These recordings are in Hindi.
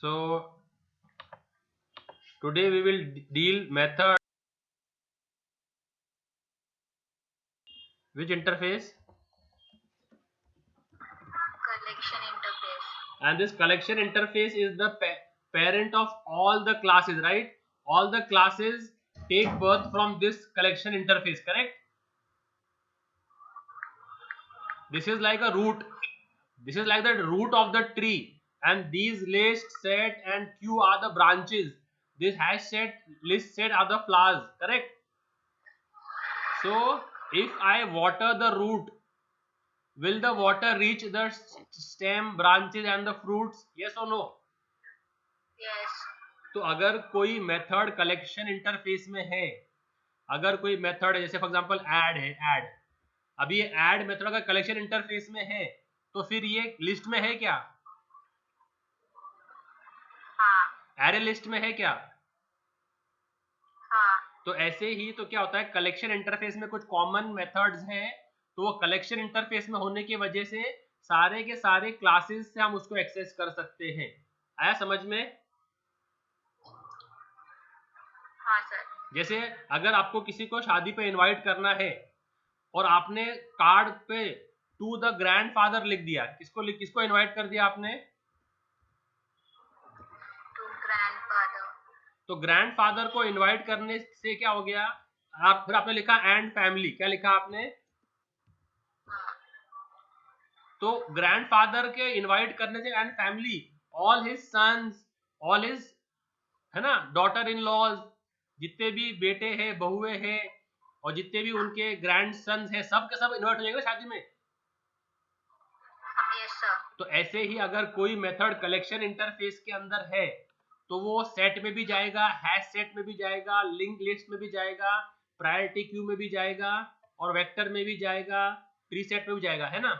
So today we will deal method. Which interface? Collection interface. And this collection interface is the parent of all the classes, right? All the classes take birth from this collection interface, correct? This is like a root. This is like the root of the tree, and these list, set, and queue are the branches. This hash set, list set are the flowers, correct? So if I water the root, will the water reach the stem, branches and the fruits? Yes or no? Yes. तो अगर कोई मेथड कलेक्शन इंटरफेस में है, अगर कोई मेथड जैसे फॉर एग्जांपल ऐड है, ऐड, अभी ये ऐड मेथड अगर कलेक्शन इंटरफेस में है तो फिर ये लिस्ट में है क्या? हाँ. एरे लिस्ट में है क्या? हाँ. तो ऐसे ही तो क्या होता है, कलेक्शन इंटरफेस में कुछ कॉमन मेथड्स हैं, तो वो कलेक्शन इंटरफेस में होने की वजह से सारे के सारे क्लासेस से हम उसको एक्सेस कर सकते हैं। आया समझ में? हाँ सर। जैसे अगर आपको किसी को शादी पे इनवाइट करना है और आपने कार्ड पे टू द ग्रैंडफादर लिख दिया, किसको इनवाइट कर दिया आपने? To grandfather. तो ग्रैंडफादर को इनवाइट करने से क्या हो गया, फिर आपने लिखा एंड फैमिली, क्या लिखा आपने? तो ग्रैंडफादर के इनवाइट करने से and family, all his sons, all his, है ना, डॉटर इन लॉज, जितने भी बेटे हैं, बहुएं हैं, और जितने भी उनके ग्रैंड सन्स हैं, सब के सब इन्वाइट हो जाएंगे शादी में। Yes sir. तो ऐसे ही अगर कोई मेथड कलेक्शन इंटरफेस के अंदर है तो वो सेट में भी जाएगा, हैश सेट में भी जाएगा, लिंक लिस्ट में भी जाएगा, प्रायोरिटी क्यू में भी जाएगा, और वेक्टर में भी जाएगा, ट्री सेट में भी जाएगा, है ना?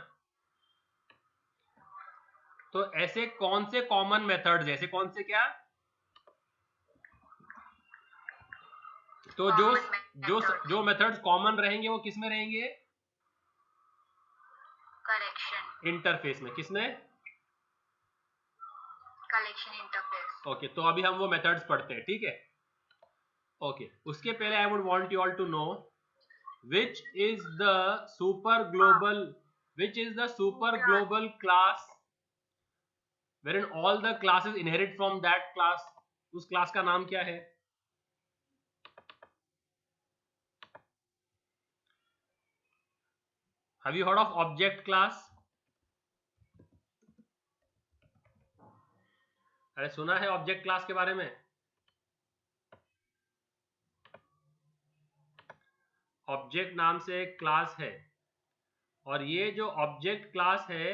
तो ऐसे कौन से कॉमन मेथड्स, ऐसे कौन से क्या, तो जो मेथड्स कॉमन रहेंगे वो किस में रहेंगे? कलेक्शन इंटरफेस में। किसमें? Collection interface. ओके, तो अभी हम वो मेथड्स पढ़ते हैं, ठीक है? ओके, उसके पहले I would want you all to know which is the super global class wherein all the classes inherit from that class. उस क्लास का नाम क्या है? Have you heard of object class? अरे सुना है ऑब्जेक्ट क्लास के बारे में? ऑब्जेक्ट नाम से एक क्लास है, और ये जो ऑब्जेक्ट क्लास है,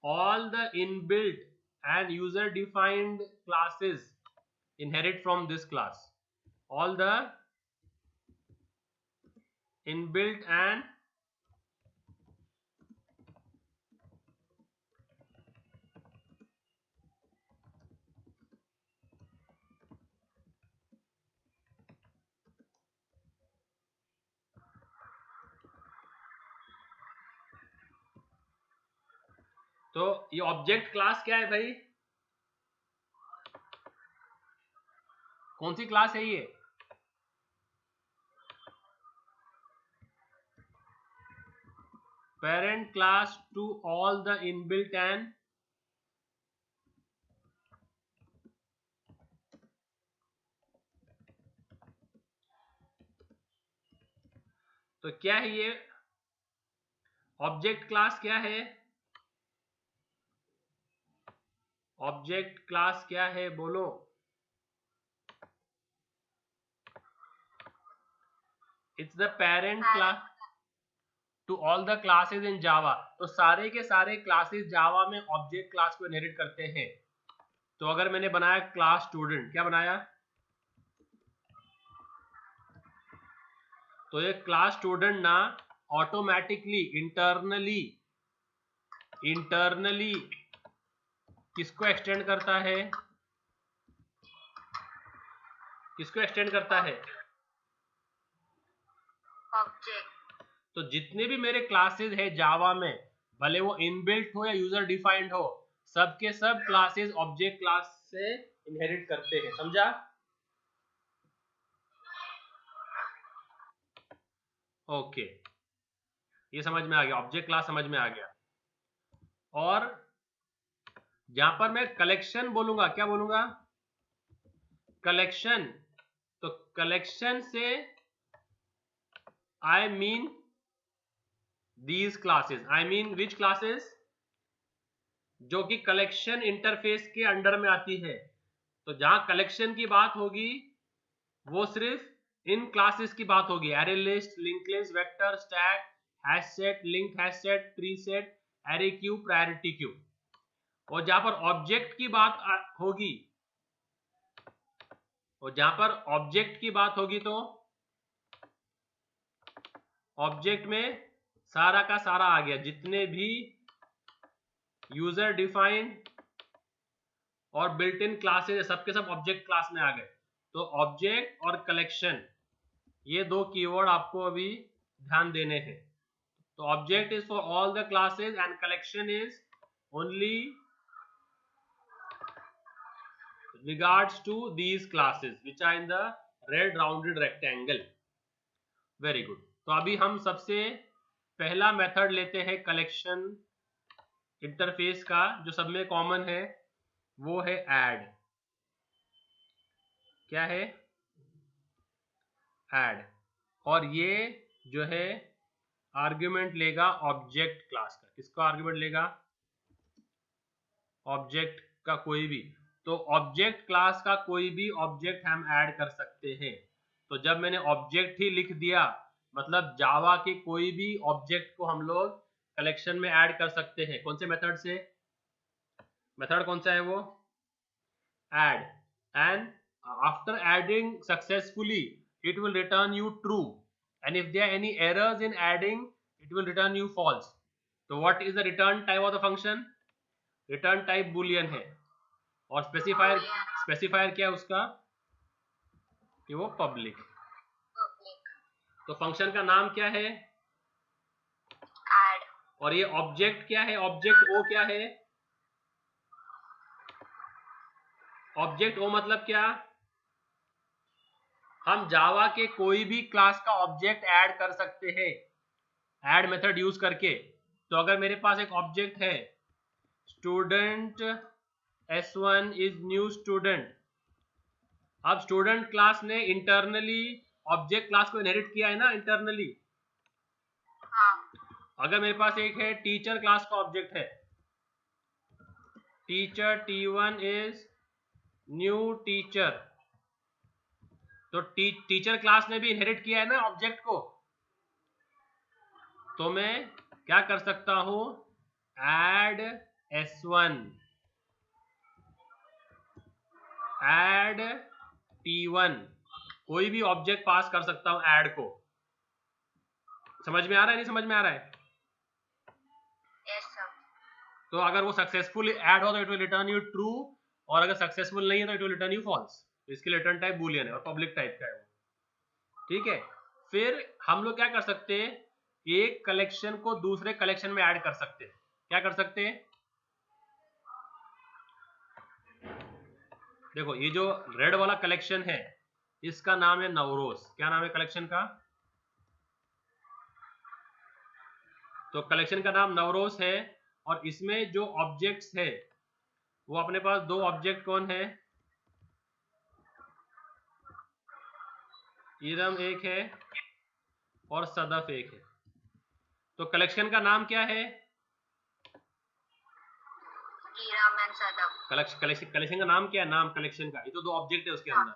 all the inbuilt and user defined classes inherit from this class. All the inbuilt and तो ये ऑब्जेक्ट क्लास क्या है भाई? कौन सी क्लास है ये? Parent class to all the inbuilt and तो क्या है ये ऑब्जेक्ट क्लास? क्या है ऑब्जेक्ट क्लास? क्या है बोलो? It's the parent class to all the classes in Java. तो सारे के सारे क्लासेस जावा में ऑब्जेक्ट क्लास को इनहेरिट करते हैं। तो अगर मैंने बनाया क्लास स्टूडेंट, क्या बनाया? तो ये क्लास स्टूडेंट ना ऑटोमेटिकली इंटरनली किसको एक्सटेंड करता है? किसको एक्सटेंड करता है? ऑब्जेक्ट। तो जितने भी मेरे क्लासेस है जावा में, भले वो इनबिल्ट हो या यूजर डिफाइंड हो, सब के सब क्लासेस ऑब्जेक्ट क्लास से इनहेरिट करते हैं। समझा? ओके, ये समझ में आ गया, ऑब्जेक्ट क्लास समझ में आ गया। और जहां पर मैं कलेक्शन बोलूंगा, क्या बोलूंगा? कलेक्शन। तो कलेक्शन से I mean these classes, I mean which classes? जो कि कलेक्शन इंटरफेस के अंडर में आती है। तो जहां कलेक्शन की बात होगी वो सिर्फ इन क्लासेस की बात होगी, array list, link list, vector, stack, hash set, link hash set, tree set, array Q, priority queue. और जहां पर ऑब्जेक्ट की बात होगी, और जहां पर ऑब्जेक्ट की बात होगी तो ऑब्जेक्ट में सारा का सारा आ गया, जितने भी यूजर डिफाइंड और बिल्ट इन क्लासेस सबके सब ऑब्जेक्ट क्लास में आ गए। तो ऑब्जेक्ट और कलेक्शन, ये दो कीवर्ड आपको अभी ध्यान देने हैं। तो object is for all the classes and collection is only regards to these classes which are in the red rounded rectangle. Very good. तो अभी हम सबसे पहला मेथड लेते हैं कलेक्शन इंटरफेस का, जो सब में कॉमन है, वो है ऐड। क्या है? ऐड। और ये जो है आर्ग्यूमेंट लेगा ऑब्जेक्ट क्लास का। किसका आर्ग्यूमेंट लेगा? ऑब्जेक्ट का कोई भी। तो ऑब्जेक्ट क्लास का कोई भी ऑब्जेक्ट हम ऐड कर सकते हैं। तो जब मैंने ऑब्जेक्ट ही लिख दिया, मतलब जावा के कोई भी ऑब्जेक्ट को हम लोग कलेक्शन में ऐड कर सकते हैं। कौन से मेथड से? मेथड कौन सा है वो? Add. And after adding successfully it will return you true, and if there are any errors in adding it will return you false. So what is the return type of the function? Return type boolean है। और स्पेसिफायर क्या है उसका? कि वो पब्लिक। तो फंक्शन का नाम क्या है? ऐड। और ये ऑब्जेक्ट क्या है? ऑब्जेक्ट ओ क्या है? ऑब्जेक्ट ओ मतलब क्या? हम जावा के कोई भी क्लास का ऑब्जेक्ट ऐड कर सकते हैं ऐड मेथड यूज करके। तो अगर मेरे पास एक ऑब्जेक्ट है, student S1 is new student. अब स्टूडेंट क्लास ने इंटरनली ऑब्जेक्ट क्लास को इनहेरिट किया है ना, इंटरनली। अगर मेरे पास एक है टीचर क्लास का ऑब्जेक्ट है, teacher T1 is new teacher. तो टीचर क्लास ने भी इनहेरिट किया है ना ऑब्जेक्ट को। तो मैं क्या कर सकता हूं? ऐड S1, ऐड T1, कोई भी ऑब्जेक्ट पास कर सकता हूं ऐड को। समझ में आ रहा है? नहीं समझ में आ रहा है? Yes, sir. तो अगर वो सक्सेसफुल ऐड हो तो it will return you true, और अगर सक्सेसफुल नहीं है तो it will return you false. इसके रिटर्न टाइप बूलियन है और पब्लिक टाइप का है वो। ठीक है। फिर हम लोग क्या कर सकते हैं? एक कलेक्शन को दूसरे कलेक्शन में ऐड कर सकते हैं। क्या कर सकते हैं? देखो, ये जो रेड वाला कलेक्शन है इसका नाम है नवरोज। क्या नाम है कलेक्शन का? तो कलेक्शन का नाम नवरोज है। और इसमें जो ऑब्जेक्ट्स है वो अपने पास दो ऑब्जेक्ट कौन है? इरम एक है और सदफ एक है। तो कलेक्शन का नाम क्या है? इरम एंड सदफ। कलेक्शन का नाम क्या है? नाम कलेक्शन का, ये तो दो ऑब्जेक्ट है उसके अंदर।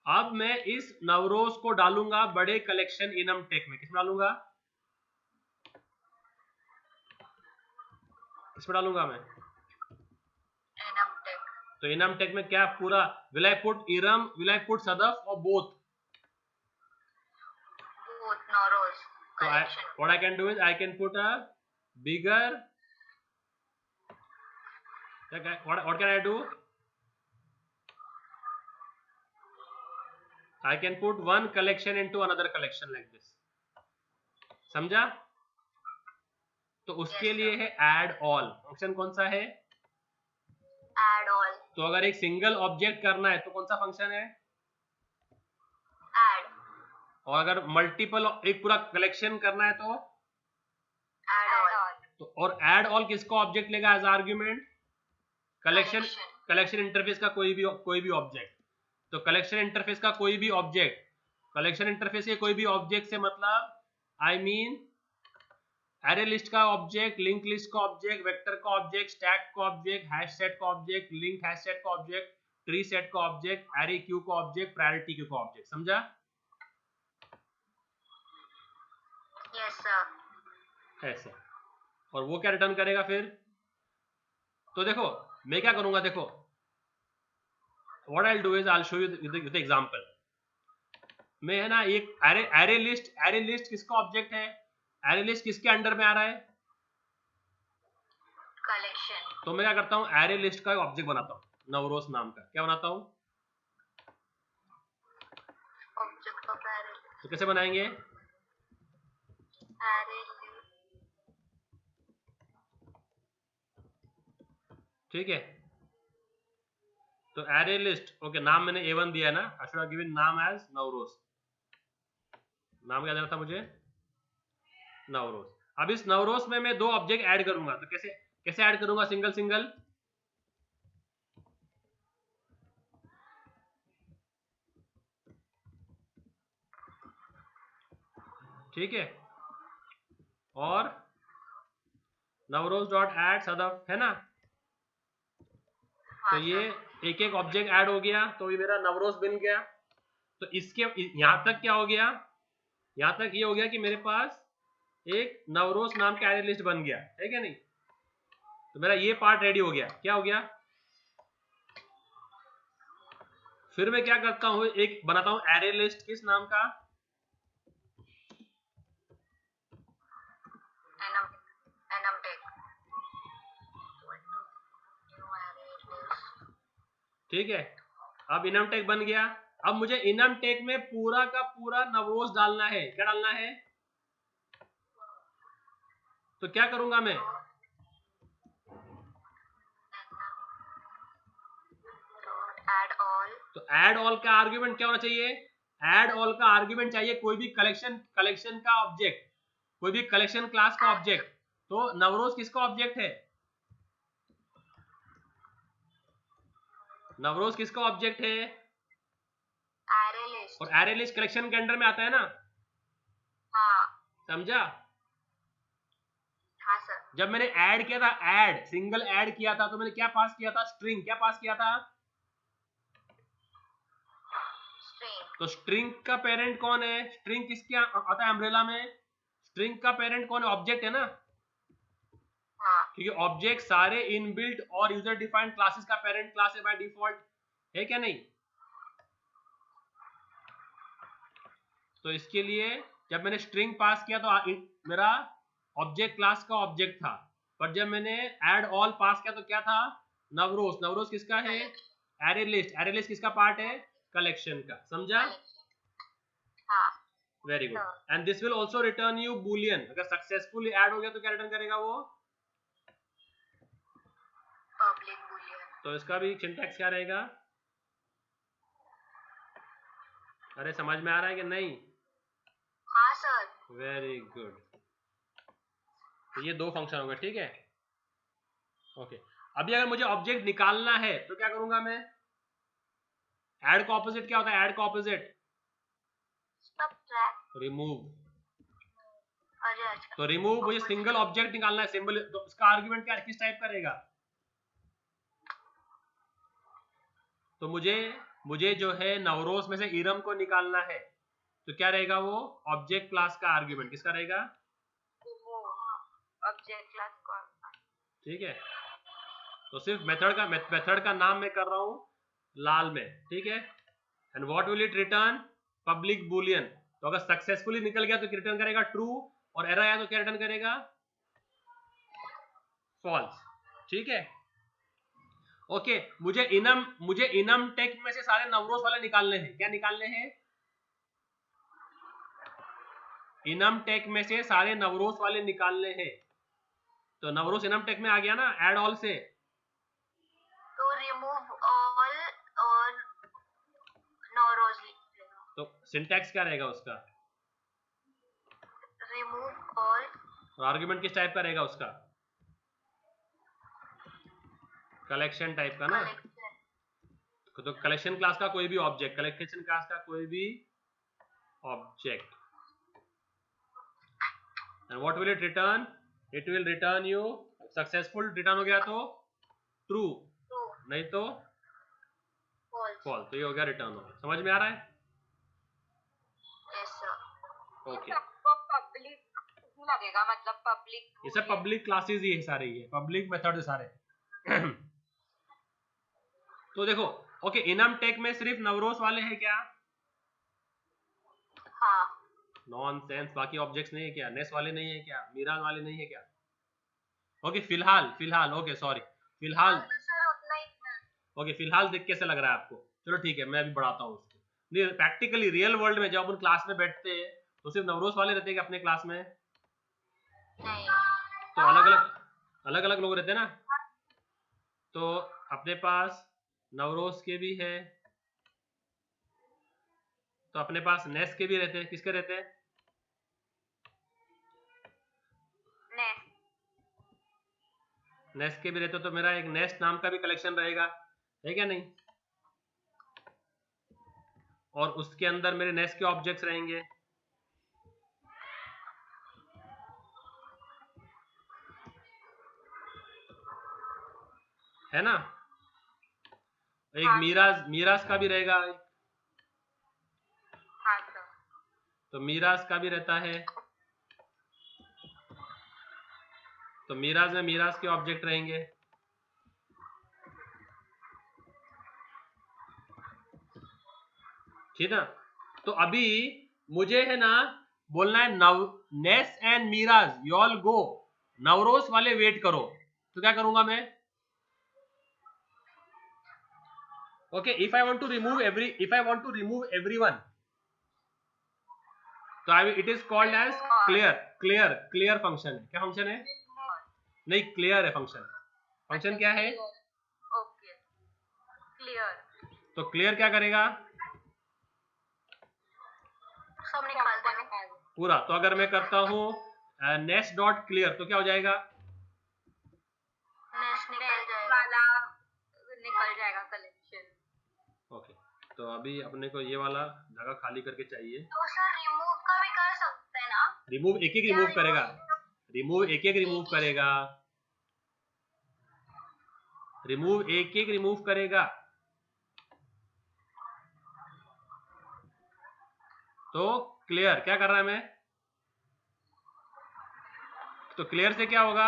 अब मैं इस नवरोज को डालूंगा बड़े कलेक्शन इनम टेक में। किसमें डालूंगा? किसमें डालूंगा मैं? Enum tag. तो इनम टेक में क्या पूरा? Will I put Iram, will I put Sadaf, और both? Both Nowroz So collection. what I can do is I can put a bigger, what can I do? I can put one collection into another collection like this. समझा? तो उसके लिए है add all। फंक्शन कौन सा है? तो अगर एक सिंगल ऑब्जेक्ट करना है तो कौन सा फंक्शन है? ऐड। और अगर मल्टीपल एक पूरा कलेक्शन करना है तो ऐड ऑल। तो और ऐड ऑल किसका ऑब्जेक्ट लेगा एज आर्ग्यूमेंट? कलेक्शन इंटरफेस का कोई भी ऑब्जेक्ट। तो कलेक्शन इंटरफेस का कोई भी ऑब्जेक्ट, कलेक्शन इंटरफेस के कोई भी ऑब्जेक्ट से मतलब आई मीन एरे लिस्ट का ऑब्जेक्ट, लिंक लिस्ट का ऑब्जेक्ट, वेक्टर का ऑब्जेक्ट, स्टैक का ऑब्जेक्ट, हैश सेट का ऑब्जेक्ट, लिंक हैश सेट का ऑब्जेक्ट, ट्री सेट का ऑब्जेक्ट, एरे क्यू का ऑब्जेक्ट, प्रायोरिटी क्यू का ऑब्जेक्ट। समझा? Yes sir. ऐसे। और वो क्या रिटर्न करेगा फिर? तो देखो मैं क्या करूंगा, देखो what I will do is I will show you with example. मैं है ना एक एरे लिस्ट किसका ऑब्जेक्ट है? एरे लिस्ट किसके अंडर में आ रहा है? कलेक्शन। तो मैं क्या करता हूँ, एरे लिस्ट का ऑब्जेक्ट बनाता हूँ नवरोज नाम का। क्या बनाता हूँ? Object of array. तो कैसे बनाएंगे? एरे। ठीक है, तो एरे लिस्ट, ओके नाम मैंने A1 दिया है ना, आई शुड हैव गिवन नाम एज नवरोज। नाम क्या देना था मुझे? नवरोज। अब इस नवरोज में मैं दो ऑब्जेक्ट ऐड करूंगा, तो कैसे कैसे ऐड करूंगा? Single single. ठीक है, और नवरोज डॉट ऐड सदफ, है ना? तो ये एक एक ऑब्जेक्ट ऐड हो गया, तो ये मेरा नवरोज बन गया। तो इसके यहां तक क्या हो गया? यहां तक ये हो गया कि मेरे पास एक नवरोज नाम का एरे लिस्ट बन गया है क्या नहीं? तो मेरा ये पार्ट रेडी हो गया। क्या हो गया? फिर मैं क्या करता हूं, एक बनाता हूं एरे लिस्ट किस नाम का? ठीक है, अब इनम टैग बन गया। अब मुझे इनम टैग में पूरा का पूरा नवरोज डालना है। क्या डालना है? तो क्या करूंगा मैं? तो ऐड ऑल का आर्ग्यूमेंट क्या होना चाहिए? ऐड ऑल का आर्ग्यूमेंट चाहिए कोई भी कलेक्शन का ऑब्जेक्ट, कोई भी कलेक्शन क्लास का ऑब्जेक्ट। तो नवरोज किसका ऑब्जेक्ट है? नवरोज किसका ऑब्जेक्ट है? Array list. और एरे लिस्ट कलेक्शन के अंडर में आता है ना? हाँ। समझा? हाँ सर। जब मैंने ऐड किया था, ऐड सिंगल ऐड किया था, तो मैंने क्या पास किया था? स्ट्रिंग। क्या पास किया था? स्ट्रिंग। तो स्ट्रिंग का पेरेंट कौन है? स्ट्रिंग किसके आता है अम्ब्रेला में? स्ट्रिंग का पेरेंट कौन है? ऑब्जेक्ट है ना? हाँ। क्योंकि ऑब्जेक्ट सारे इनबिल्ट और यूजर डिफाइंड क्लासेस का पेरेंट क्लास है बाय डिफॉल्ट, है क्या नहीं? तो इसके लिए जब मैंने स्ट्रिंग पास किया तो मेरा ऑब्जेक्ट क्लास का ऑब्जेक्ट था, पर जब मैंने ऐड ऑल पास किया तो क्या था? नवरोज। नवरोज किसका है? Array list. एरे लिस्ट किसका पार्ट है? कलेक्शन का। समझा? हाँ। Very good. And this will also written you Boolean. अगर सक्सेसफुली ऐड हो गया तो क्या रिटर्न करेगा वो? Public Boolean. तो इसका भी सिंटैक्स क्या रहेगा? अरे समझ में आ रहा है कि नहीं? हाँ सर। Very good. तो ये दो फंक्शन हो गए, ठीक है? ओके, अभी अगर मुझे ऑब्जेक्ट निकालना है तो क्या करूंगा मैं? ऐड का ऑपोजिट क्या होता है? ऐड का ऑपोजिट रिमूव। तो रिमूव, मुझे सिंगल ऑब्जेक्ट निकालना है, सिंबल। तो इसका आर्गुमेंट क्या किस टाइप का रहेगा? तो मुझे जो है नवरोज में से इरम को निकालना है, तो क्या रहेगा वो? ऑब्जेक्ट क्लास का आर्गुमेंट किसका रहेगा? ऑब्जेक्ट क्लास का। ठीक है, तो सिर्फ मेथड का नाम मैं कर रहा हूं लाल में, ठीक है? And what will it return? Public Boolean. तो अगर सक्सेसफुली निकल गया तो रिटर्न करेगा ट्रू, और एरर आया तो क्या रिटर्न करेगा? फॉल्स। ठीक है, ओके। मुझे इनम टेक में से सारे नवरोज वाले निकालने हैं। क्या निकालने हैं? इनम टेक में से सारे नवरोज वाले निकालने हैं। तो नवरोज इनम टेक में आ गया ना ऐड ऑल से? तो रिमूव remove all और Nowruz लिख लेना। तो सिंटैक्स क्या रहेगा उसका? remove all और आर्गुमेंट किस टाइप का रहेगा उसका? कलेक्शन टाइप का ना। collection तो कलेक्शन क्लास का कोई भी ऑब्जेक्ट, कलेक्शन क्लास का कोई भी object, and what will it return? It will return you successful. Return हो गया तो ट्रू, true नहीं तो false फॉल्स। तो ये हो गया रिटर्न हो गया। समझ में आ रहा है? yes sir okay. पब्लिक लगेगा मतलब पब्लिक ये सब पब्लिक क्लासेस ही है सारे, ये पब्लिक मेथड है सारे। तो देखो, ओके, इनम टेक में सिर्फ नवरोज वाले हैं क्या? हाँ नॉनसेंस, बाकी ऑब्जेक्ट्स नहीं है क्या? नेस वाले नहीं है क्या? मीरान वाले नहीं है क्या? ओके, फिलहाल ओके सॉरी, फिलहाल सर उतना ही ओके, फिलहाल देख कैसे लग रहा है आपको? चलो ठीक है, मैं अभी बढ़ाता हूँ उसको। नहीं, प्रैक्टिकली रियल वर्ल्ड में जब अपन क्लास में बैठते हैं तो सिर्फ नवरोज वाले रहते हैं क्या अपने क्लास में? नहीं तो अलग अलग लोग रहते हैं ना। तो अपने पास नवरोज के भी है, तो अपने पास नेस के भी रहते हैं। किसके रहते हैं? नेस्ट के भी रहते, तो मेरा एक नेस्ट नाम का भी कलेक्शन रहेगा, है क्या नहीं? और उसके अंदर मेरे नेस्ट के ऑब्जेक्ट्स रहेंगे। है ना? एक हाँ, मीराज का भी रहेगा। हाँ सर तो मीराज का भी रहता है, तो मीराज में मीराज के ऑब्जेक्ट रहेंगे। ठीक ना? तो अभी मुझे है ना बोलना है nest and Meraj you all go, Nowroz वाले वेट करो। तो क्या करूंगा मैं? Okay, if I want to remove everyone, तो it is called as clear function है। क्या फंक्शन है? नहीं, क्लियर है फंक्शन। फंक्शन क्या है? ओके क्लियर तो क्लियर क्या करेगा? सब निकाल देना पूरा। तो अगर मैं करता हूं नेस्ट डॉट क्लियर तो क्या हो जाएगा? नेक्स्ट निकल जाएगा कलेक्शन। ओके, तो अभी अपने को ये वाला जगह खाली करके चाहिए। तो सर रिमूव का भी कर सकते हैं ना? रिमूव एक एक रिमूव करेगा, रिमूव एक एक रिमूव करेगा, रिमूव एक एक रिमूव करेगा। तो क्लियर क्या कर रहा है मैं? तो क्लियर से क्या होगा?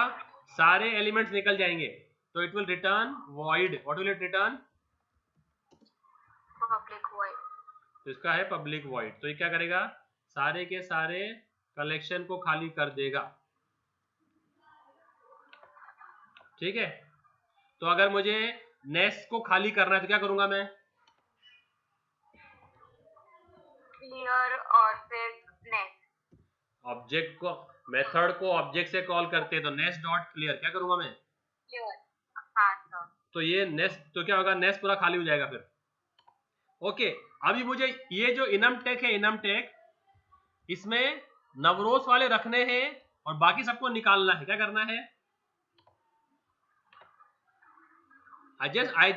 सारे एलिमेंट्स निकल जाएंगे, तो it will return void. What will it return? Public void. तो इसका है पब्लिक वॉइड। तो ये क्या करेगा? सारे के सारे कलेक्शन को खाली कर देगा। ठीक है? तो अगर मुझे नेस्ट को खाली करना है तो क्या करूंगा मैं? क्लियर और फिर नेक्स्ट ऑब्जेक्ट को, मेथड को ऑब्जेक्ट से कॉल करते हैं, तो नेस्ट डॉट क्लियर क्या करूंगा मैं? क्लियर। हाँ सर तो ये नेस्ट, तो क्या होगा? नेस्ट पूरा खाली हो जाएगा फिर। ओके, अभी मुझे ये जो इनम टेक है, इनम टेक, इसमें नवरोज वाले रखने हैं और बाकी सबको निकालना है। क्या करना है? I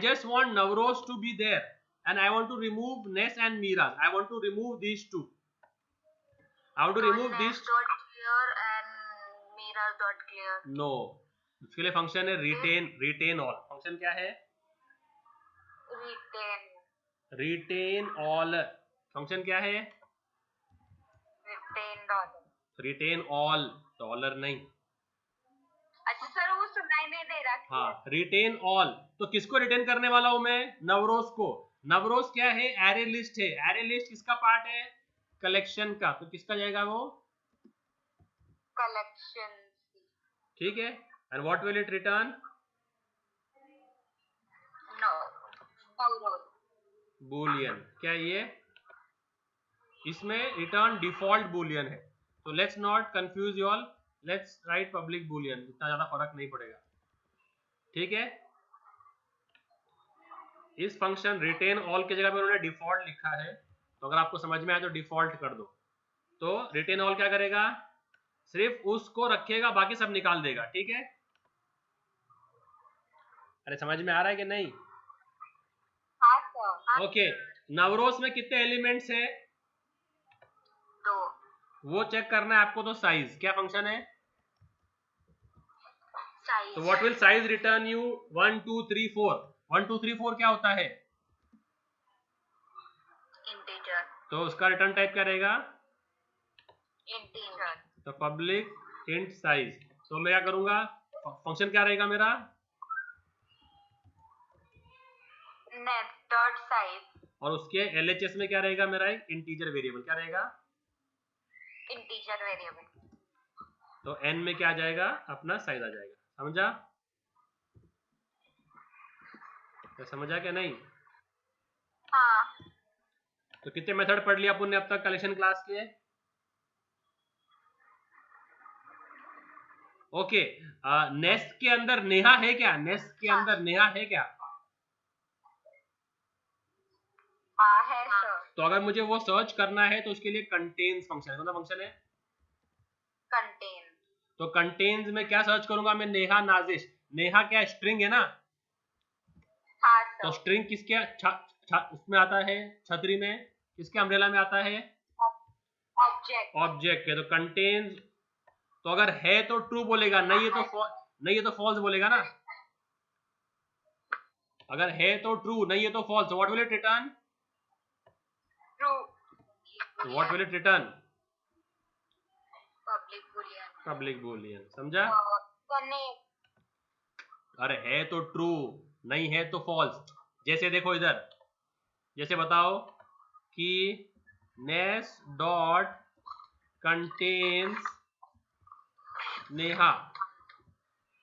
just want Navroz to be there and I want to remove Ness and Miraz. I want to remove these two. I want to remove these. dot clear and mirror dot clear No, उसके लिए फंक्शन है retain all। फंक्शन क्या है? retain all। फंक्शन क्या है? retain all, डॉलर नहीं। अच्छा सर वो सुनाई नहीं दे रहा। हाँ, रिटेन ऑल। तो किसको रिटेन करने वाला हूं मैं? नवरोज को। नवरोज क्या है? एरे लिस्ट है। एरे लिस्ट किसका पार्ट है? कलेक्शन का। तो किसका जाएगा वो? कलेक्शन। ठीक है, and what will it return? No boolean. क्या ये? इसमें रिटर्न डिफॉल्ट बूलियन है। तो let's not confuse you all, let's write public boolean, इतना ज्यादा फर्क नहीं पड़ेगा। ठीक है? इस फंक्शन रिटेन ऑल की जगह पे उन्होंने डिफॉल्ट लिखा है, तो अगर आपको समझ में आए तो डिफॉल्ट कर दो। तो रिटेन ऑल क्या करेगा, सिर्फ उसको रखेगा, बाकी सब निकाल देगा। ठीक है, अरे समझ में आ रहा है कि नहीं? हाँ सर। ओके, नवरोज में कितने एलिमेंट्स है? 2। वो चेक करना है आपको। तो साइज क्या फंक्शन है? साइज। तो what will size return you? 1 2 3 4। 1 2 3 4 क्या होता है? इंटीजर। तो उसका रिटर्न टाइप क्या रहेगा? इंटीजर। तो पब्लिक इंट साइज। तो मैं क्या करूंगा, फंक्शन क्या रहेगा मेरा? Next dot size. और उसके LHS में क्या रहेगा मेरा? एक इंटीजर वेरिएबल। क्या रहेगा? Integer variable. तो n में क्या आ जाएगा? अपना साइज आ जाएगा। समझा? तो समझा क्या नहीं? हाँ। तो कितने मेथड पढ़ लिया अपन ने अब तक कलेक्शन क्लास के? ओके, नेस्ट के अंदर नेहा है क्या? नेस्ट के अंदर नेहा है क्या? हाँ है सर। तो अगर मुझे वो सर्च करना है तो उसके लिए कंटेन्स फंक्शन है। कौन सा फंक्शन है? कंटेन। तो कंटेन्स में क्या सर्च करूंगा मैं? नेहा नाजिश। नेहा क्या स्ट्रिंग है ना? हाँ तो सर। स्ट्रिंग किसके उसमें आता है? छतरी में किसके अम्ब्रेला में आता है? ऑब्जेक्ट। ऑब्जेक्ट के। तो कंटेन्स, तो अगर है तो ट्रू बोलेगा, नहीं है तो नहीं है तो फॉल्स बोलेगा ना। अगर है तो ट्रू, नहीं है तो false. What will it return? True. What will it return? Public boolean. Public boolean. समझा? कनेक्ट। अरे है तो ट्रू, नहीं है तो फॉल्स। जैसे देखो इधर, जैसे बताओ कि नेस डॉट कंटेन्स नेहा,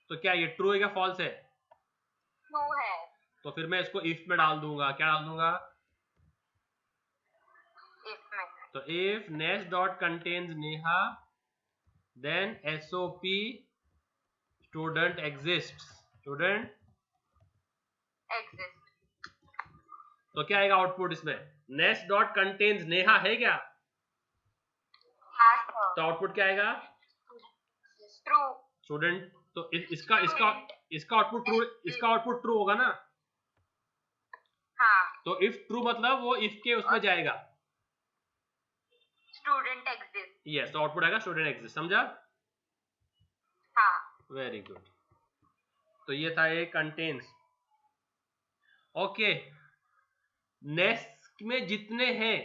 तो क्या ये ट्रू है क्या फॉल्स है? ट्रू है। तो फिर मैं इसको इफ में डाल दूंगा। क्या डाल दूंगा? इफ में। तो इफ नेस dot contains Neha then SOP student exist. Student exist. तो क्या आएगा आउटपुट इसमें? नेस डॉट कंटेन्स नेहा है क्या? हाँ सर। तो आउटपुट क्या आएगा? ट्रू। स्टूडेंट। तो इसका इसका इसका आउटपुट ट्रू, इसका आउटपुट ट्रू होगा ना? हाँ। तो इफ ट्रू मतलब वो इफ के उसमें जाएगा। Student exist. यस, तो आउटपुट आएगा स्टूडेंट एग्जिस्ट। समझा? हाँ। Very good. तो ये था एक कंटेन्स। ओके, नेस्ट में जितने हैं,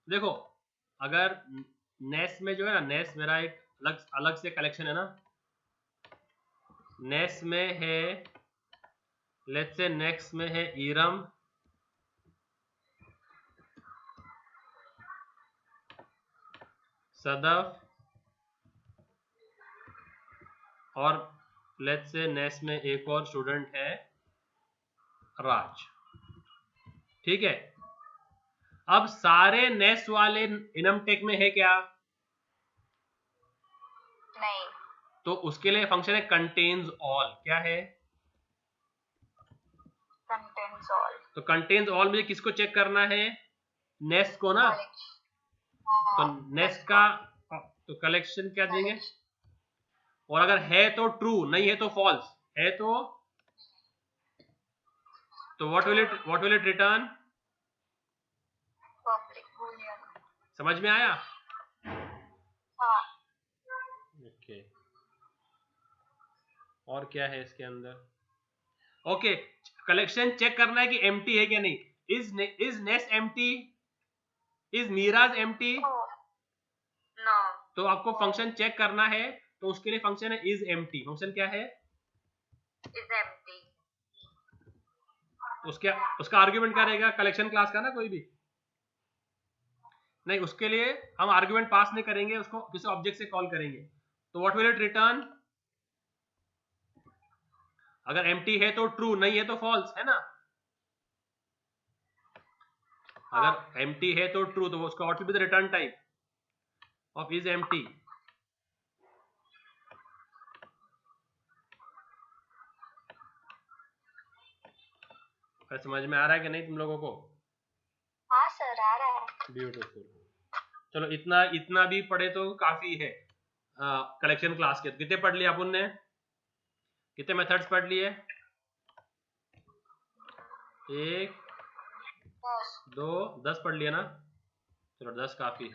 देखो अगर नेस्ट में जो है ना, नेस्ट मेरा एक अलग अलग से कलेक्शन है ना। नेस्ट में है, लेट्स से नेक्स्ट में है ईरम, सदफ, और लेट्स से नेक्स्ट में एक और स्टूडेंट है राज। ठीक है, अब सारे नेस्ट वाले इनमटेक में है क्या? नहीं। तो उसके लिए फंक्शन है कंटेन्स ऑल। क्या है? Contains all. तो कंटेन्स ऑल में किसको चेक करना है? नेस्ट को ना। तो नेस्ट का तो कलेक्शन क्या देंगे? और अगर है तो ट्रू, नहीं है तो फॉल्स। है तो what will it return? Public Boolean. समझ में आया? हाँ। ओके, और क्या है इसके अंदर? ओके, कलेक्शन चेक करना है कि एम्प्टी है क्या नहीं। Is nest empty? Is Neeraj empty? No. तो आपको फंक्शन चेक करना है, तो उसके लिए फंक्शन है इज एम्प्टी। फंक्शन क्या है? Is empty. उसका आर्ग्यूमेंट क्या रहेगा? कलेक्शन क्लास का ना कोई भी नहीं, उसके लिए हम आर्ग्यूमेंट पास नहीं करेंगे, उसको किसी ऑब्जेक्ट से कॉल करेंगे। तो व्हाट विल इट रिटर्न? अगर एम्प्टी है तो ट्रू, नहीं है तो फॉल्स, है ना? अगर एम्प्टी है तो ट्रू, तो उसका what will be the return type of is empty? समझ में आ रहा है कि नहीं तुम लोगों को? हाँ सर आ रहा है। ब्यूटीफुल। चलो इतना भी पढ़े तो काफी है। कलेक्शन क्लास के कितने पढ़ लिए अपन ने? कितने मेथड्स पढ़ लिए? 1 2 10 पढ़ लिया ना? चलो 10 काफी है।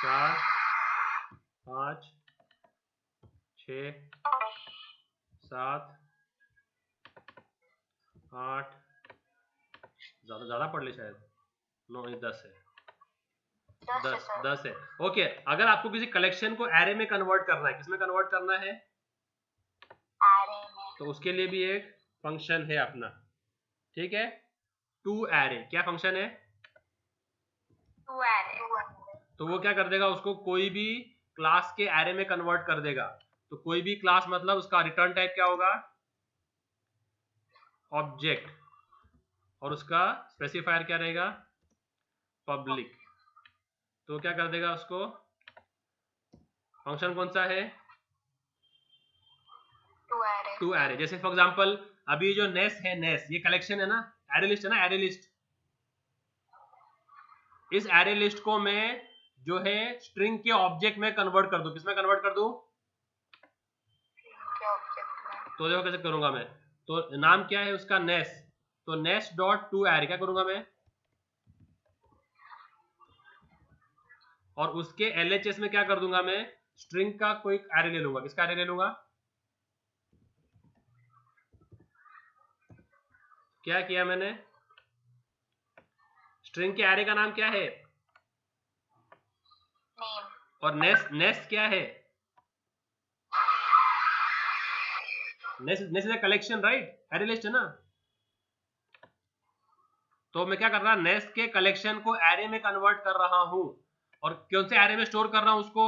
4 5 6 7 8 ज्यादा पढ़ ले शायद। 9 10 है। 10 है। ओके, अगर आपको किसी कलेक्शन को एरे में कन्वर्ट करना है, किसमें कन्वर्ट करना है? एरे में। तो उसके लिए भी एक फंक्शन है अपना, ठीक है? To array. क्या फंक्शन है? To array. तो वो क्या कर देगा, उसको कोई भी क्लास के एरे में कन्वर्ट कर देगा। तो कोई भी क्लास मतलब उसका रिटर्न टाइप क्या होगा? ऑब्जेक्ट। और उसका स्पेसिफायर क्या रहेगा? पब्लिक। तो क्या कर देगा उसको? फंक्शन कौन सा है? To array. जैसे फॉर एग्जांपल अभी जो नेस है, नेस ये कलेक्शन है ना, एरे लिस्ट है ना, एरे लिस्ट। इस एरे लिस्ट को मैं जो है स्ट्रिंग के ऑब्जेक्ट में कन्वर्ट कर दूं। किसमें कन्वर्ट कर दूं? तो देखो कैसे करूंगा मैं। तो नाम क्या है उसका? नेस। तो नेस डॉट टू एरे क्या करूंगा मैं? और उसके एलएचएस में क्या कर दूंगा मैं? स्ट्रिंग का कोई एरे ले लूंगा। किसका एरे ले लूंगा? क्या किया मैंने? स्ट्रिंग के एरे का नाम क्या है? और नेस क्या है? Nest is a collection, right? Array list है ना। तो मैं क्या कर रहा, नेस के कलेक्शन को एरे में कन्वर्ट कर रहा हूं। और कौन से एरे में स्टोर कर रहा हूं उसको?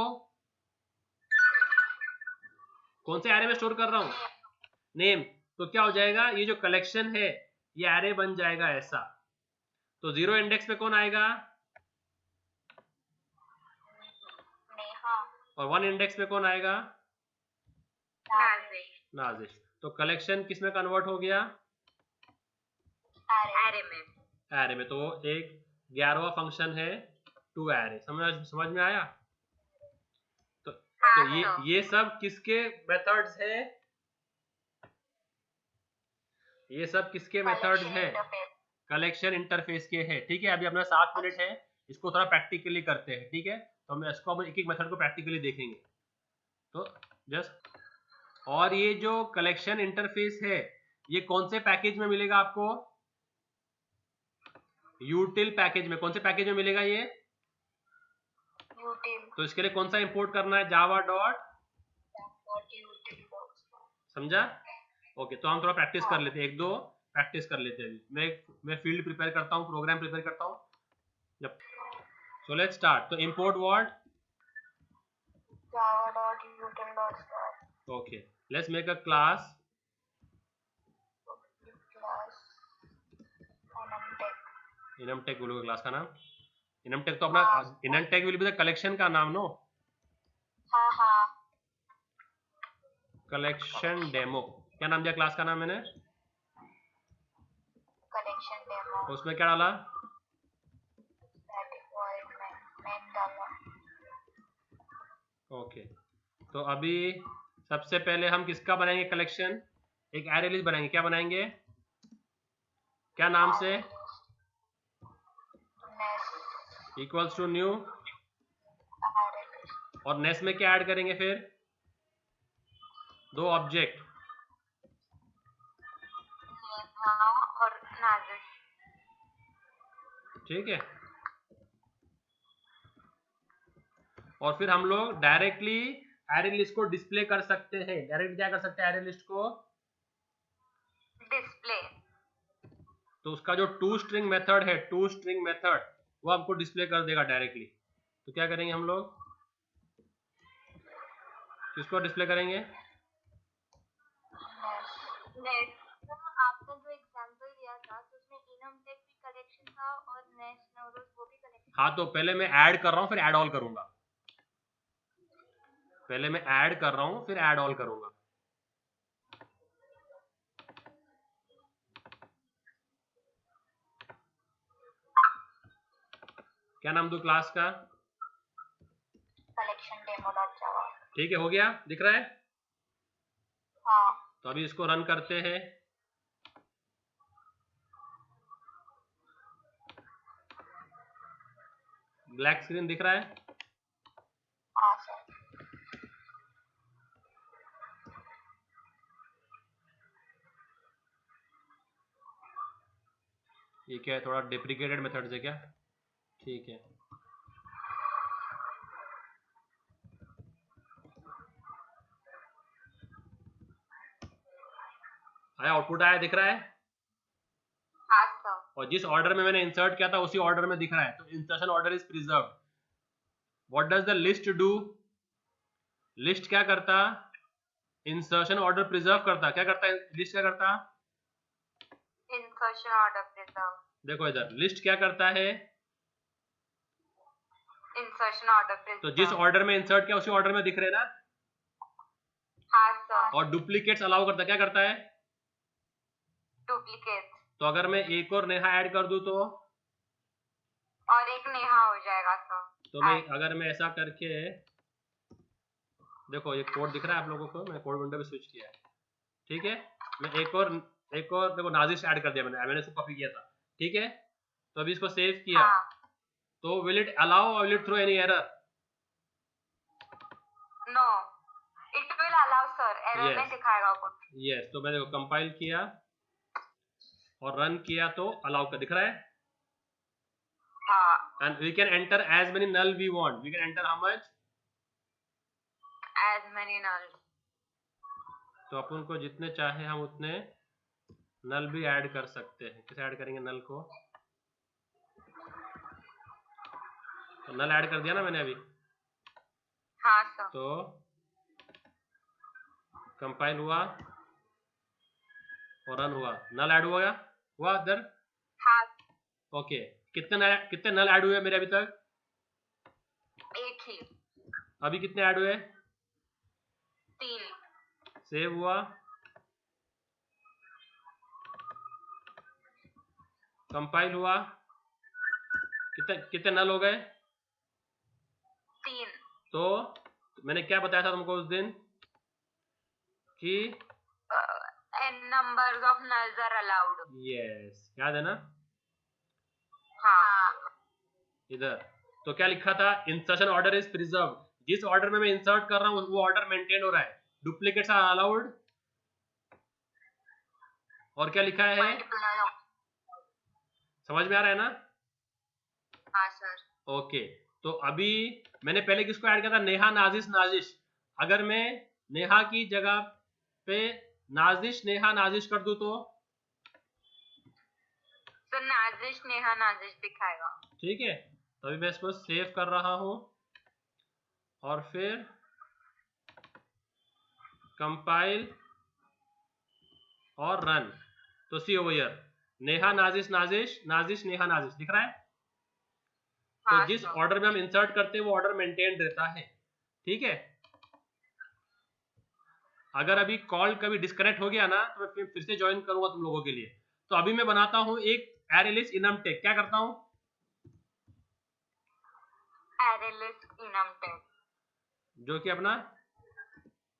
कौन से एरे में स्टोर कर रहा हूं? नेम। तो क्या हो जाएगा, ये जो कलेक्शन है ये एरे बन जाएगा ऐसा। तो 0 इंडेक्स पे कौन आएगा? और 1 इंडेक्स पे कौन आएगा? नाजिश। तो कलेक्शन किस में कन्वर्ट हो गया? एरे में। एरे में। तो एक 11वां फंक्शन है टू एरे। समझ में आया? तो ये सब किसके मेथड्स है? ये सब किसके मेथड्स है? कलेक्शन इंटरफेस के है। ठीक है, अभी अपना 7 मिनट है, इसको थोड़ा प्रैक्टिकली करते हैं। ठीक है, तो हम इसको एक एक मेथड को प्रैक्टिकली देखेंगे। तो जस्ट, और ये जो कलेक्शन इंटरफेस है ये कौन से पैकेज में मिलेगा आपको? यूटिल पैकेज में। कौन से पैकेज में मिलेगा ये? यूटिल। तो इसके लिए कौन सा इंपोर्ट करना है? Java dot. समझा? ओके, तो हम थोड़ा प्रैक्टिस कर लेते हैं, 1-2 प्रैक्टिस कर लेते हैं। अभी मैं फील्ड प्रिपेयर करता हूँ, प्रोग्राम प्रिपेयर करता हूँ जब। So let's start. तो import what? java.util.start. Okay, let's make a class enum tag. बोलोगे क्लास का नाम? इनमटेक तो अपना enum tag will be the collection का नाम, नो? हाँ। Collection demo. क्या नाम दिया क्लास का नाम मैंने? Collection demo. उसमें क्या डाला? स्टैटिक वॉइड मेन डाला। ओके, तो अभी सबसे पहले हम किसका बनाएंगे कलेक्शन? एक एरे लिस्ट बनाएंगे। क्या बनाएंगे? क्या नाम से? Equals to new. और नेस में क्या ऐड करेंगे फिर? 2 ऑब्जेक्ट। और नाजिश। ठीक है, और फिर हम लोग डायरेक्टली एरे लिस्ट को डिस्प्ले कर सकते हैं। डायरेक्ट क्या कर सकते हैं एरे लिस्ट को? डिस्प्ले। तो उसका जो टू स्ट्रिंग मेथड है, टू स्ट्रिंग मेथड, वो आपको डिस्प्ले कर देगा डायरेक्टली। तो क्या करेंगे हम लोग? किसको डिस्प्ले करेंगे? आपने जो एग्जांपल दिया था तो उसमें इनमटेक भी कलेक्शन था और नेस्ट नोरोस वो भी कलेक्शन। हाँ, तो पहले मैं ऐड कर रहा हूँ फिर ऐड ऑल करूंगा। पहले मैं ऐड कर रहा हूँ फिर ऐड ऑल करूंगा। क्या नाम दूं क्लास का? कलेक्शन डेमो डॉट जावा। ठीक है, हो गया, दिख रहा है? हाँ। तो अभी इसको रन करते हैं। ब्लैक स्क्रीन दिख रहा है? हाँ सर। ये क्या है, थोड़ा डेप्रिकेटेड मेथड से क्या? ठीक है, आया, आउटपुट आया, दिख रहा है? हाँ सर। और जिस ऑर्डर में मैंने इंसर्ट किया था उसी ऑर्डर में दिख रहा है, तो insertion order is preserved. What does the list do? List क्या करता? इंसर्शन ऑर्डर प्रिजर्व करता। क्या करता है लिस्ट? क्या करता? Insertion order preserve. देखो इधर, लिस्ट क्या करता है? Insertion order preserve. तो जिस ऑर्डर में इंसर्ट किया उसी ऑर्डर में दिख रहे हैं ना? हाँ सर। और डुप्लीकेट्स अलाउ करता। क्या करता है? डुप्लीकेट। तो अगर मैं एक और नेहा ऐड कर दूं तो? और एक नेहा हो जाएगा सर। तो मैं अगर मैं ऐसा करके, देखो ये कोड दिख रहा है आप लोगों को, मैं कोड विंडो पे स्विच किया है, ठीक है? मैं एक और देखो नाजिश ऐड कर दिया, मैंने इसको कॉपी किया था, ठीक है? तो अभी इसको सेव किया। हाँ। तो विल इट अलाउ और will it throw any error? No, it will allow sir, error Yes. नहीं दिखाएगा कुछ। यस, तो मैंने देखो कंपाइल किया और रन किया तो अलाउ का दिख रहा है। हाँ। And we can enter as many null we want. We can enter how much? As many null. तो अपन को जितने चाहे हम उतने नल भी ऐड कर सकते हैं। कैसे ऐड करेंगे नल को? तो नल ऐड कर दिया ना मैंने अभी। हाँ सर। तो कंपाइल हुआ और रन हुआ, नल ऐड हुआ इधर। हाँ। ओके, कितने नल ऐड हुए मेरे अभी तक? एक ही। अभी कितने ऐड हुए? 3। सेव हुआ, कंपाइल हुआ, कितने नल हो गए? 3। तो मैंने क्या बताया था तुमको उस दिन कि n numbers of nulls are allowed. Yes, याद है ना? हाँ। इधर तो क्या लिखा था? Insertion order is preserve. जिस ऑर्डर में मैं इंसर्ट कर रहा हूँ वो ऑर्डर मेंटेन हो रहा है। Duplicates are allowed. और क्या लिखा है? समझ में आ रहा है ना? हाँ सर। ओके, तो अभी मैंने पहले किसको ऐड किया था? नेहा, नाजिश, नाजिश। अगर मैं नेहा की जगह पे नाजिश, नेहा, नाजिश कर दूं तो? नाजिश, नेहा, नाजिश दिखाएगा। ठीक है, तो अभी मैं इसको सेव कर रहा हूं और फिर कंपाइल और रन। तो सी ओवर हियर, नेहा, नाजिश, नाजिश, नाजिश, नेहा, नाजिश दिख रहा है? तो हाँ, जिस ऑर्डर में हम इंसर्ट करते हैं वो ऑर्डर मेंटेन रहता है, ठीक है? अगर अभी कॉल कभी डिस्कनेक्ट हो गया ना तो मैं फिर से ज्वाइन करूंगा तुम लोगों के लिए। तो अभी मैं बनाता हूं एक एरे लिस्ट इनमटेक। क्या करता हूं? एरे लिस्ट इनमटेक, जो कि अपना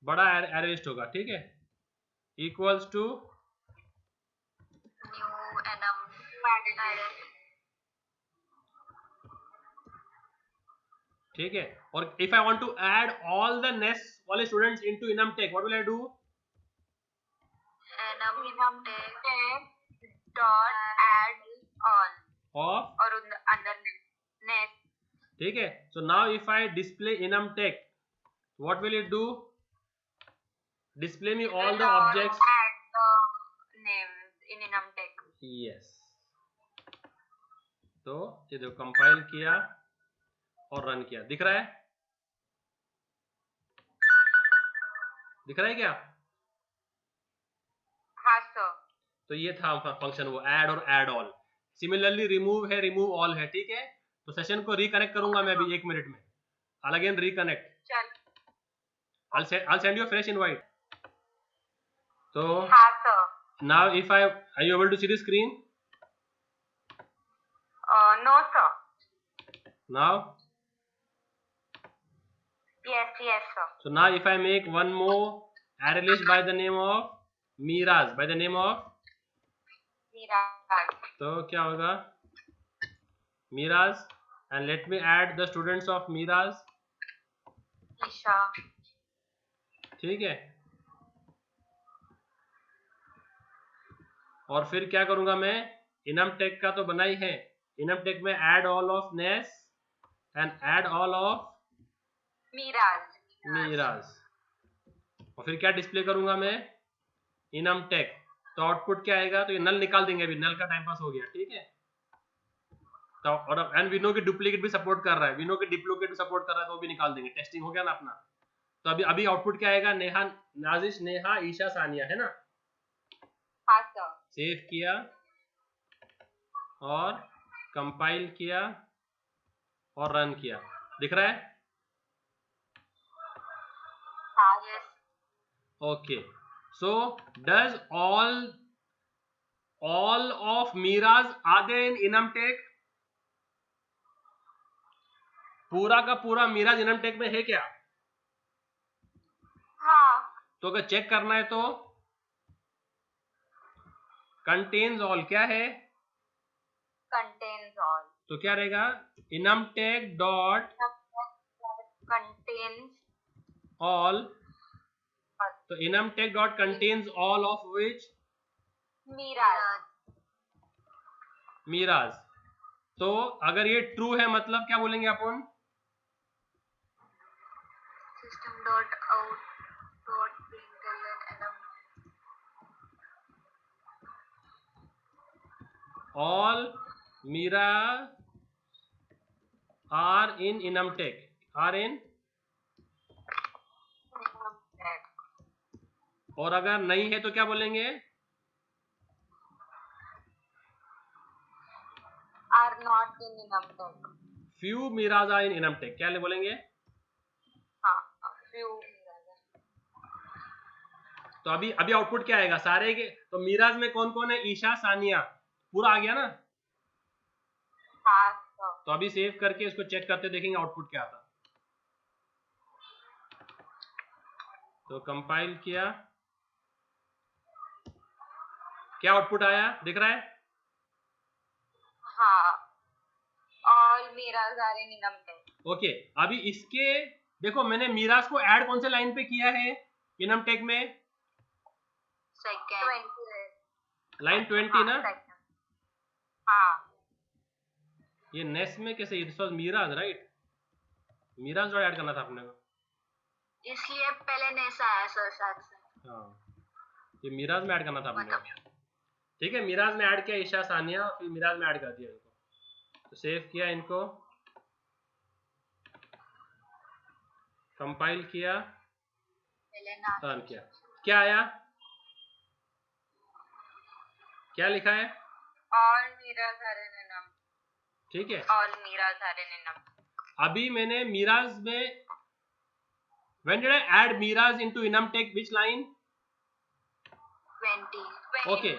बड़ा एरे लिस्ट होगा, ठीक है? इक्वल्स टू न्यू एनम, ठीक है? और if I want to add all the nest वाले students into enum tag, what will I do? Enum enum tag dot add all of, और अंदर नेक्स्ट, ठीक है? So now if I display enum tag, what will it do? Display me all the objects, add the names in enum tag. Yes. तो ये देखो कंपाइल किया और रन किया, दिख रहा है? दिख रहा है क्या? हाँ सर। तो ये था फंक्शन, वो ऐड और ऐड ऑल। सिमिलरली रिमूव है, रिमूव ऑल है, ठीक है? तो सेशन को रिकनेक्ट करूंगा मैं अभी 1 मिनट में। I'll again reconnect. चल। I'll send you a fresh invite. So हाँ सर। now if are you able to see the screen? No sir. now Yes, sir. so now if I make one more array list by the name of Miraz, by the name of, Miraj. तो क्या होगा Miraz, and let me add the students of Miraz. Isha. ठीक है, और फिर क्या करूंगा मैं, enum tag का तो बना ही है, enum tag में add all of Nes and add all of Miraj. और फिर क्या डिस्प्ले करूंगा मैं, enum tag, तो आउटपुट क्या आएगा, तो ये नल निकाल देंगे, अभी नल का टाइम पास हो गया, ठीक है। तो और एंड विनो की डुप्लीकेट भी सपोर्ट कर रहा है, विनो के डिप्लोकेट भी सपोर्ट कर रहा है, तो वो भी निकाल देंगे, टेस्टिंग हो गया ना अपना। तो अभी अभी आउटपुट क्या आएगा, नेहा, नाजिश, नेहा, ईशा, सानिया, है ना। हाँ सर। सेव किया और कंपाइल किया और रन किया, दिख रहा है। हाँ yes. Okay, so does all of मीराज are there in enum tag, पूरा का पूरा मीराज enum tag में है क्या। हाँ। तो अगर चेक करना है तो कंटेन्स ऑल क्या है, Contains all. तो क्या रहेगा, enum tag dot Contains all, तो enum tag dot contains all of which Meraj. तो अगर ये ट्रू है मतलब क्या बोलेंगे अपन, system dot out dot println enum all Meera are in enum tag, are in, tag और अगर नहीं है तो क्या बोलेंगे, are not in enum tag. few मीराज आर इन enum tag, क्या बोलेंगे। हाँ few. तो अभी अभी आउटपुट क्या आएगा सारे के, तो मीराज में कौन कौन है, ईशा, सानिया, पूरा आ गया ना। हाँ सर। तो अभी सेव करके इसको चेक करते देखेंगे आउटपुट क्या आता। तो कंपाइल किया, क्या आउटपुट आया दिख रहा है। हाँ all Miras are in enum tag. Okay, अभी इसके देखो मैंने मीराज को ऐड कौन से लाइन पे किया है enum tag में, Second. लाइन 20 ना। हाँ ये नेस में कैसे, इट वाज मीराज राइट, मीराज जो ऐड करना था अपने को, इसलिए पहले नेस आया सर साथ से। हाँ ये मीराज में ऐड करना था अपने को, ठीक है। मीराज में ऐड किया ईशा, सानिया, फिर मीराज में ऐड कर दिया इनको, तो सेव किया इनको, कंपाइल किया, रन किया, क्या आया, क्या लिखा है, all Miras are in enum. ठीक है। all Miras are in enum. अभी मैंने मीराज में, when did I add mirage into enum tag, which line, 20. okay,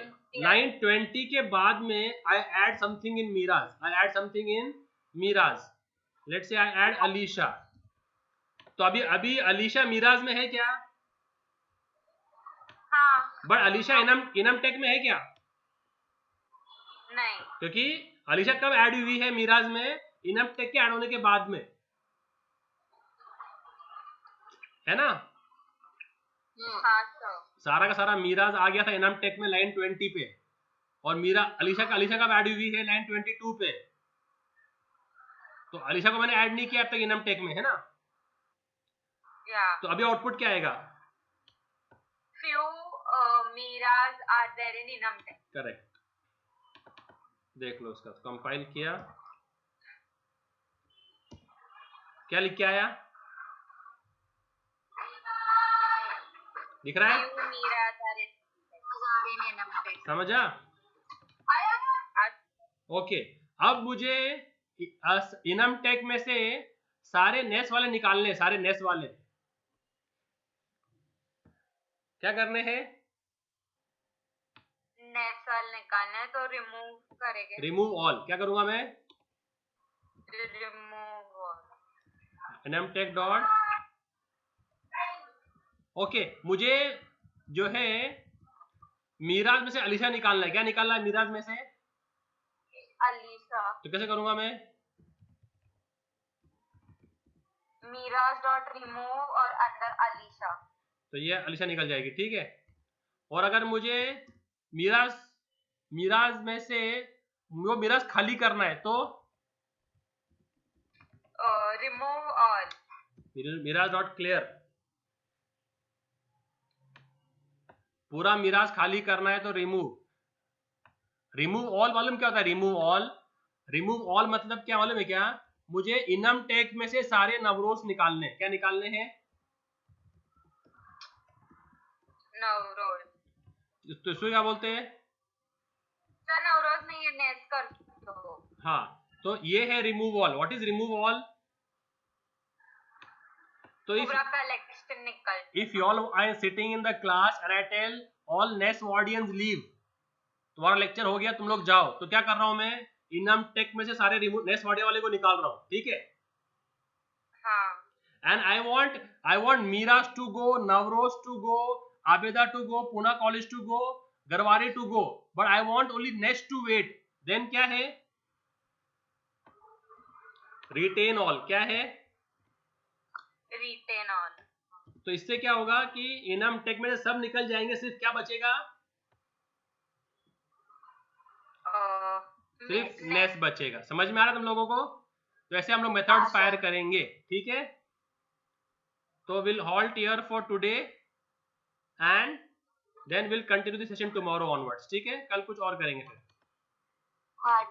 line 20 के बाद में I add something in mirage, I add something in mirage, let's say I add Alisha, तो अभी अभी अलीशा मीराज में है क्या, हाँ बट अलीशा enum tag में है क्या, नहीं, क्योंकि अलीशा कब ऐड हुई है मीराज में, enum tag के ऐड होने के बाद में, है ना। हाँ सर। सारा का सारा मीराज आ गया था enum tag में लाइन 20 पे, और अलीशा कब ऐड हुई है लाइन 22 पे, तो अलीशा को मैंने ऐड नहीं किया अब तक enum tag में, है ना। तो अभी आउटपुट क्या आएगा, few Miras are there in enum tag. Correct, देख लो उसका, कंपाइल किया, क्या लिख के आया, दिख रहा है, few Miras are in enum tag. समझा। ओके, अब मुझे enum tag में से सारे नेस वाले निकालने, सारे नेस वाले क्या करने हैं, नेस वाले निकालना है तो रिमूव करेंगे, रिमूव ऑल, क्या करूंगा मैं, remove all. Enum tag dot okay. मुझे जो है मीराज में से अलीशा निकालना है। क्या निकालना है मीराज में से? अलीशा। तो कैसे करूंगा मैं? मीराज डॉट रिमूव और अंदर अलीशा। तो ये अलीशा निकल जाएगी, ठीक है। और अगर मुझे मीराज में से वो मीराज खाली करना है तो रिमूव ऑल। मीराज डॉट क्लियर। पूरा मीराज खाली करना है तो रिमूव ऑल। मालूम क्या होता है रिमूव ऑल? रिमूव ऑल मतलब क्या मालूम है क्या? मुझे इनम टेक में से सारे नवरोज निकालने। क्या निकालने हैं? नवरोज। तो इसको क्या बोलते हैं? सर नवरोज नहीं है, नेस कर दो। हाँ, तो ये है remove all. What is remove all? तो पूरा कलेक्शन निकल। if you all are sitting in the class and I tell all next wardians leave, तुम्हारा लेक्चर हो गया, तुम लोग जाओ, तो क्या कर रहा हूं मैं? इनम टेक में से सारे नेक्स्ट वार्डियन वाले को निकाल रहा हूं, ठीक है। हाँ। And I want Meraj to go, Nowroz to go, Abeda to go, Poona college to go, Garware to go, but I want only next to wait. Then क्या है? Retain all. क्या है? Retain all. तो इससे क्या होगा कि इनम टेक में से सब निकल जाएंगे, सिर्फ क्या बचेगा? सिर्फ नेस बचेगा। समझ में आ रहा तुम लोगों को? तो ऐसे हम लोग मेथड्स फायर करेंगे, ठीक है। तो will halt here for today and then will continue the session tomorrow onwards, ठीक है। कल कुछ और करेंगे फिर। हाँ।